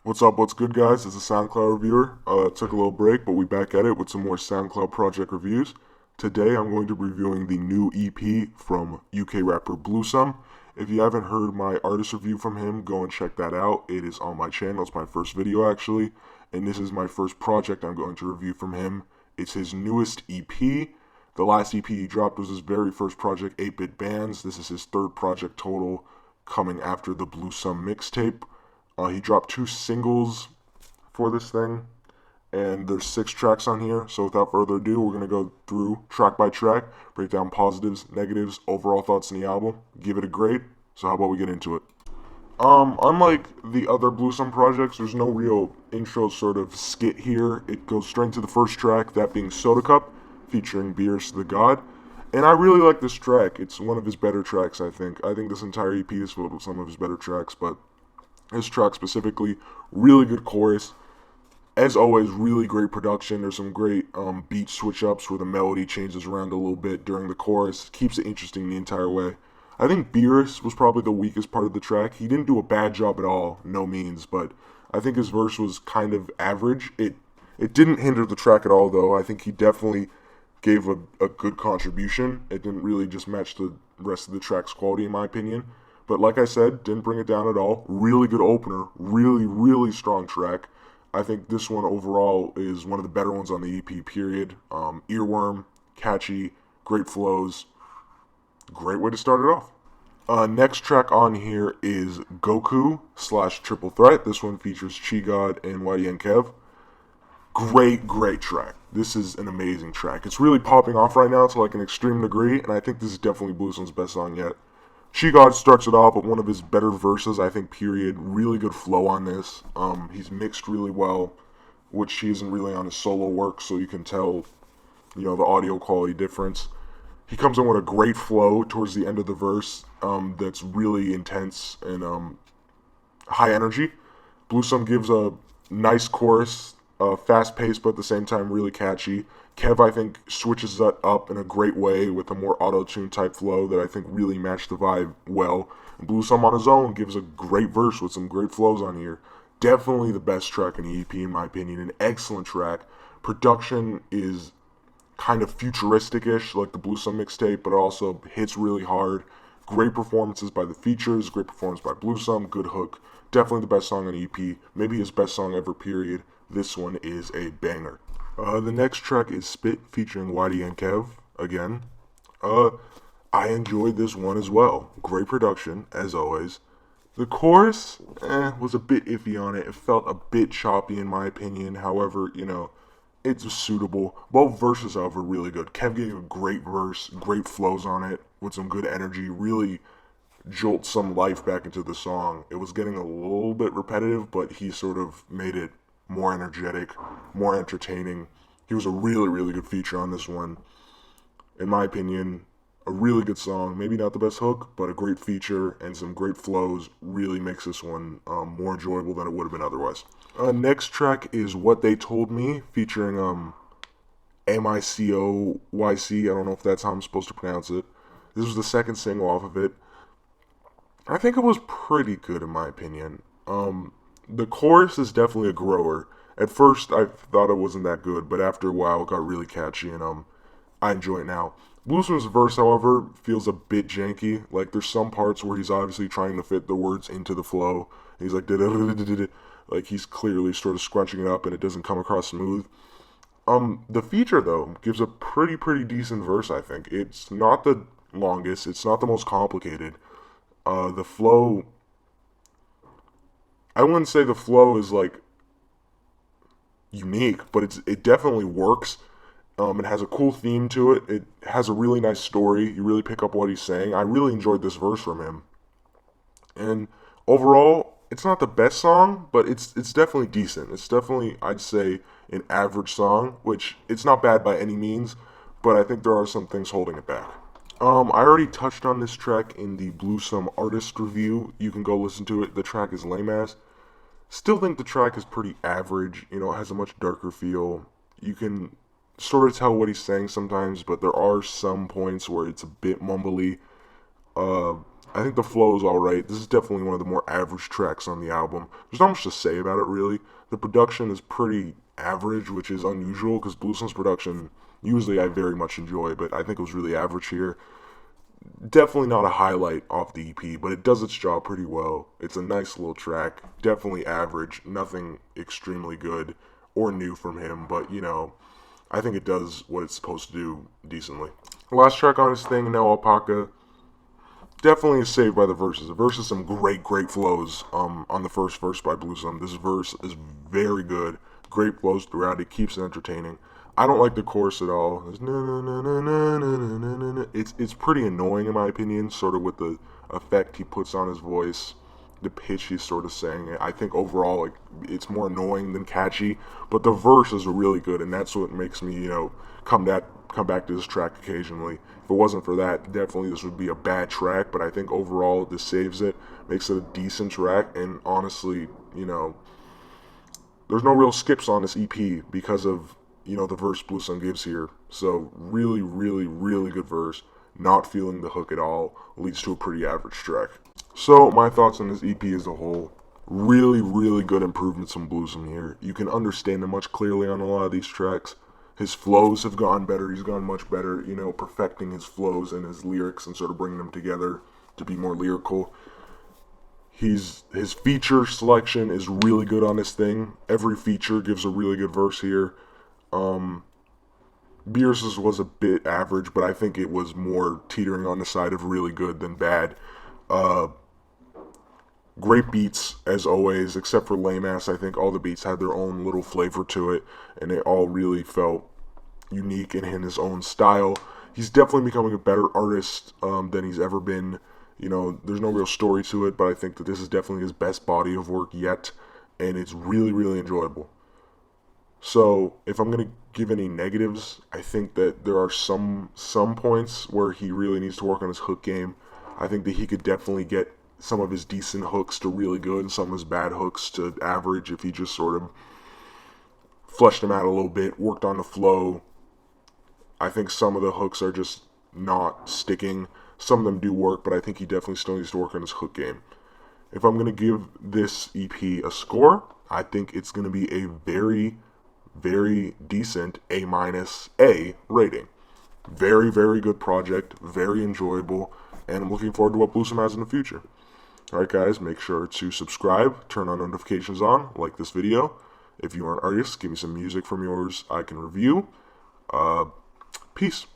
What's up, what's good, guys? This is SoundCloud Reviewer. Took a little break, but we back at it with some more SoundCloud project reviews. Today I'm going to be reviewing the new EP from UK rapper Bluesome. If you haven't heard my artist review from him, go and check that out. It is on my channel. It's my first video, actually. And this is my first project I'm going to review from him. It's his newest EP. The last EP he dropped was his very first project, 8-Bit Bands. This is his third project total, coming after the Bluesome mixtape. He dropped 2 singles for this thing, and there's 6 tracks on here. So without further ado, we're going to go through track by track, break down positives, negatives, overall thoughts on the album, give it a grade. So how about we get into it? Unlike the other Bluesome projects, there's no real intro sort of skit here. It goes straight to the first track, that being Soda Cup, featuring Beerus the God. And I really like this track. It's one of his better tracks, I think. I think this entire EP is filled with some of his better tracks, but this track specifically, really good chorus. As always, really great production. There's some great beat switch ups where the melody changes around a little bit during the chorus. Keeps it interesting the entire way. I think Beerus was probably the weakest part of the track. He didn't do a bad job at all, no means, but I think his verse was kind of average. It didn't hinder the track at all, though. I think he definitely gave a good contribution. It didn't really just match the rest of the track's quality, in my opinion. But like I said, didn't bring it down at all. Really good opener. Really, really strong track. I think this one overall is one of the better ones on the EP, period. Earworm, catchy, great flows. Great way to start it off. Next track on here is Goku / Triple Threat. This one features Chigod and YDN Kev. Great track. This is an amazing track. It's really popping off right now to like an extreme degree, and I think this is definitely Bluesome's best song yet. Chigod starts it off with one of his better verses, I think, period. Really good flow on this. He's mixed really well, which he isn't really on his solo work, so you can tell, the audio quality difference. He comes in with a great flow towards the end of the verse that's really intense and high energy. Bluesome gives a nice chorus, fast-paced but at the same time really catchy. Kev, I think, switches that up in a great way with a more auto-tune type flow that I think really matched the vibe well. And Bluesome on his own gives a great verse with some great flows on here. Definitely the best track in the EP, in my opinion. An excellent track. Production is kind of futuristic-ish, like the Bluesome mixtape, but it also hits really hard. Great performances by the features, great performance by Bluesome, good hook. Definitely the best song on the EP. Maybe his best song ever, period. This one is a banger. The next track is Spit featuring YDN Kev again. I enjoyed this one as well. Great production, as always. The chorus, was a bit iffy on it. It felt a bit choppy in my opinion. However, it's suitable. Both verses, however, really good. Kev gave a great verse, great flows on it, with some good energy. Really jolt some life back into the song. It was getting a little bit repetitive, but he sort of made it more energetic, more entertaining. He was a really, really good feature on this one. In my opinion, a really good song. Maybe not the best hook, but a great feature and some great flows really makes this one more enjoyable than it would have been otherwise. Next track is What They Told Me, featuring M.I.C.O.Y.C. I don't know if that's how I'm supposed to pronounce it. This was the second single off of it. I think it was pretty good in my opinion. The chorus is definitely a grower. At first, I thought it wasn't that good, but after a while, it got really catchy, and I enjoy it now. Bluesome's verse, however, feels a bit janky. Like, there's some parts where he's obviously trying to fit the words into the flow. He's like, like he's clearly sort of scrunching it up, and it doesn't come across smooth. The feature, though, gives a pretty decent verse, I think. It's not the longest. It's not the most complicated. The flow, I wouldn't say the flow is like unique, but it definitely works. It has a cool theme to it. It has a really nice story. You really pick up what he's saying. I really enjoyed this verse from him. And overall, it's not the best song, but it's definitely decent. It's definitely, I'd say, an average song, which it's not bad by any means, but I think there are some things holding it back. I already touched on this track in the Bluesome artist review. You can go listen to it. The track is lame ass. Still think the track is pretty average. It has a much darker feel. You can sort of tell what he's saying sometimes, but there are some points where it's a bit mumbly. I think the flow is alright. This is definitely one of the more average tracks on the album. There's not much to say about it, really. The production is pretty average, which is unusual, because Bluesome's production, usually I very much enjoy, but I think it was really average here. Definitely not a highlight off the EP, but it does its job pretty well. It's a nice little track. Definitely average. Nothing extremely good or new from him, but, you know, I think it does what it's supposed to do decently. Last track on his thing, now Alpaca. Definitely is saved by the verses. The verses, some great flows on the first verse by Bluesome. This verse is very good. Great flows throughout. It keeps it entertaining. I don't like the chorus at all. It's pretty annoying in my opinion, sort of with the effect he puts on his voice, the pitch he's sort of saying it. I think overall, like, it's more annoying than catchy. But the verse is really good, and that's what makes me, you know, come back to this track occasionally. If it wasn't for that, definitely this would be a bad track. But I think overall, this saves it, makes it a decent track, and honestly, you know, there's no real skips on this EP because of, you know, the verse Bluesome gives here. So really good verse. Not feeling the hook at all leads to a pretty average track. So my thoughts on this EP as a whole. Really good improvements from Bluesome here. You can understand him much clearly on a lot of these tracks. His flows have gone better. He's gone much better, you know, perfecting his flows and his lyrics and sort of bringing them together to be more lyrical. His feature selection is really good on this thing. Every feature gives a really good verse here. Beerus was a bit average, but I think it was more teetering on the side of really good than bad. Great beats, as always, except for Lame Ass. I think all the beats had their own little flavor to it, and they all really felt unique and in his own style. He's definitely becoming a better artist than he's ever been. You know, there's no real story to it, but I think that this is definitely his best body of work yet, and it's really enjoyable. So, if I'm going to give any negatives, I think that there are some points where he really needs to work on his hook game. I think that he could definitely get some of his decent hooks to really good and some of his bad hooks to average if he just sort of fleshed them out a little bit, worked on the flow. I think some of the hooks are just not sticking. Some of them do work, but I think he definitely still needs to work on his hook game. If I'm going to give this EP a score, I think it's going to be a very decent A- rating. Very good project, very enjoyable, and I'm looking forward to what Bluesome has in the future. Alright guys, make sure to subscribe, turn on notifications on, like this video. If you are an artist, give me some music from yours I can review. Peace.